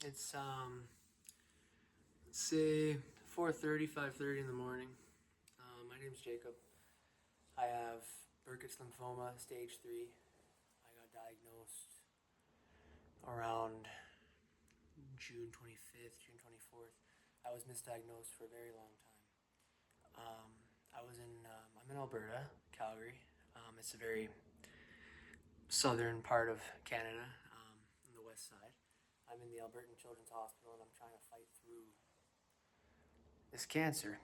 It's let's say 4:30, 5:30 in the morning. My name's Jacob. I have Burketts lymphoma, stage 3. I got diagnosed around June 25th, June 24th. I was misdiagnosed for a very long time. I'm in Alberta, Calgary. It's a very southern part of Canada, on the west side. I'm in the Albertan Children's Hospital and I'm trying to fight through this cancer.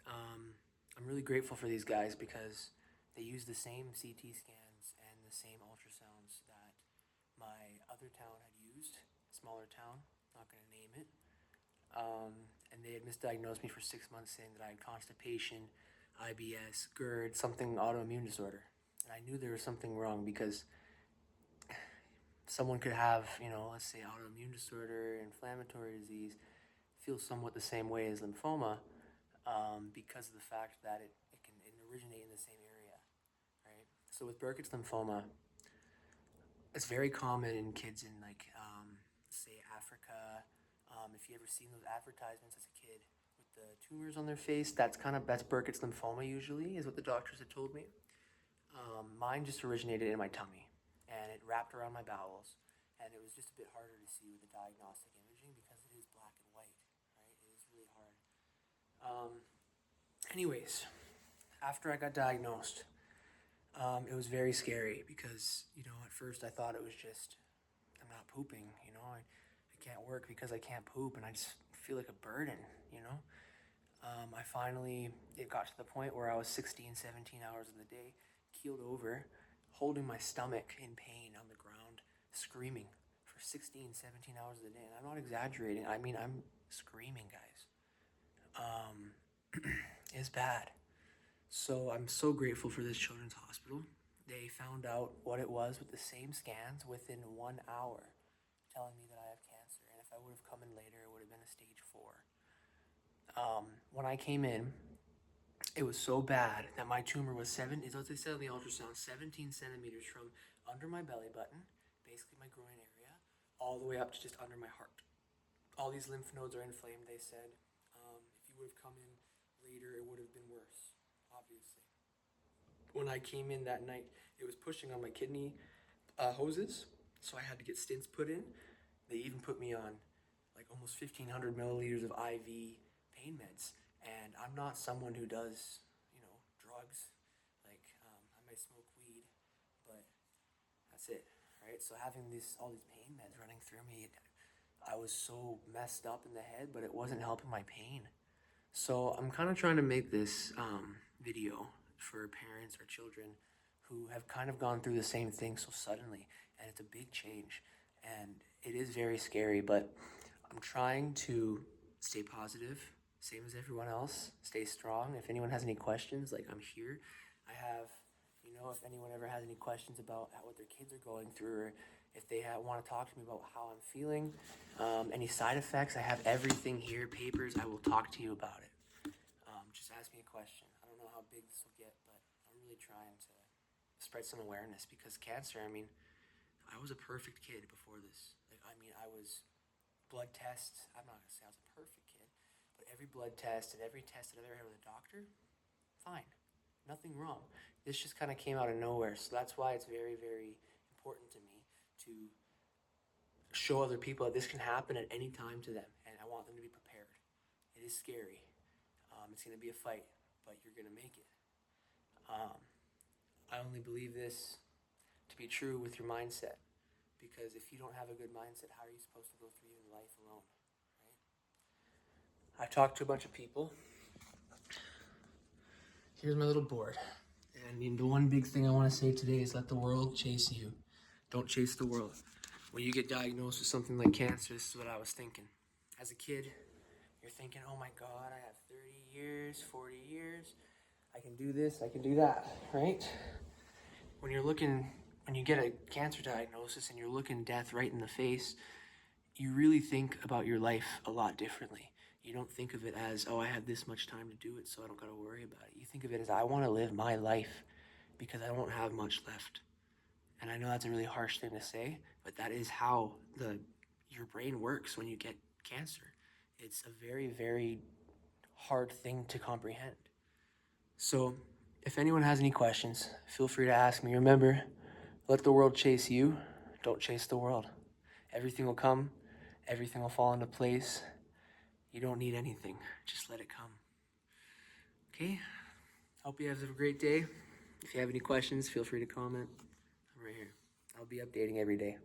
I'm really grateful for these guys because they use the same CT scans and the same ultrasounds that my other town had used, smaller town, not going to name it. And they had misdiagnosed me for 6 months saying that I had constipation, IBS, GERD, something autoimmune disorder. And I knew there was something wrong because someone could have, let's say autoimmune disorder, inflammatory disease, feel somewhat the same way as lymphoma, because of the fact that it can originate in the same area, right? So with Burketts lymphoma, it's very common in kids in say Africa. If you ever seen those advertisements as a kid with the tumors on their face, that's Burketts lymphoma usually, is what the doctors had told me. Mine just originated in my tummy, and it wrapped around my bowels, and it was just a bit harder to see with the diagnostic imaging because it is black and white, right? It is really hard. Anyways, after I got diagnosed, it was very scary because, at first I thought it was just, I'm not pooping, I can't work because I can't poop, and I just feel like a burden, it got to the point where I was 16, 17 hours of the day, keeled over, holding my stomach in pain on the ground, screaming for 16, 17 hours of the day. And I'm not exaggerating. I mean, I'm screaming, guys. It's bad. So I'm so grateful for this children's hospital. They found out what it was with the same scans within 1 hour, telling me that I have cancer. And if I would have come in later, it would have been a stage 4. When I came in, it was so bad that my tumor was is what they said on the ultrasound, 17 centimeters from under my belly button, basically my groin area, all the way up to just under my heart. All these lymph nodes are inflamed, they said. If you would have come in later, it would have been worse, obviously. When I came in that night, it was pushing on my kidney hoses, so I had to get stents put in. They even put me on like almost 1,500 milliliters of IV pain meds. And I'm not someone who does, drugs. I might smoke weed, but that's it, right? So having all these pain meds running through me, I was so messed up in the head, but it wasn't helping my pain. So I'm kind of trying to make this video for parents or children who have kind of gone through the same thing so suddenly, and it's a big change, and it is very scary, but I'm trying to stay positive, same as everyone else, stay strong. If anyone has any questions, I'm here. I have, if anyone ever has any questions about what their kids are going through, or if they want to talk to me about how I'm feeling, any side effects, I have everything here, papers, I will talk to you about it. Just ask me a question. I don't know how big this will get, but I'm really trying to spread some awareness because cancer, I was a perfect kid before this. I was blood tests. I'm not going to say I was a perfect kid, but every blood test and every test that I ever had with a doctor, fine. Nothing wrong. This just kind of came out of nowhere. So that's why it's very, very important to me to show other people that this can happen at any time to them. And I want them to be prepared. It is scary. It's going to be a fight, but you're going to make it. I only believe this to be true with your mindset. Because if you don't have a good mindset, how are you supposed to go through your life alone, right? I've talked to a bunch of people. Here's my little board. And the one big thing I want to say today is let the world chase you. Don't chase the world. When you get diagnosed with something like cancer, this is what I was thinking. As a kid, you're thinking, oh my God, I have 30 years, 40 years. I can do this, I can do that, right? When you get a cancer diagnosis and you're looking death right in the face, you really think about your life a lot differently. You don't think of it as, oh, I have this much time to do it, so I don't got to worry about it. You think of it as, I want to live my life because I don't have much left. And I know that's a really harsh thing to say, but that is how the your brain works when you get cancer. It's a very, very hard thing to comprehend. So if anyone has any questions, feel free to ask me. Remember, let the world chase you. Don't chase the world. Everything will come. Everything will fall into place. You don't need anything. Just let it come. Okay? Hope you guys have a great day. If you have any questions, feel free to comment. I'm right here. I'll be updating every day.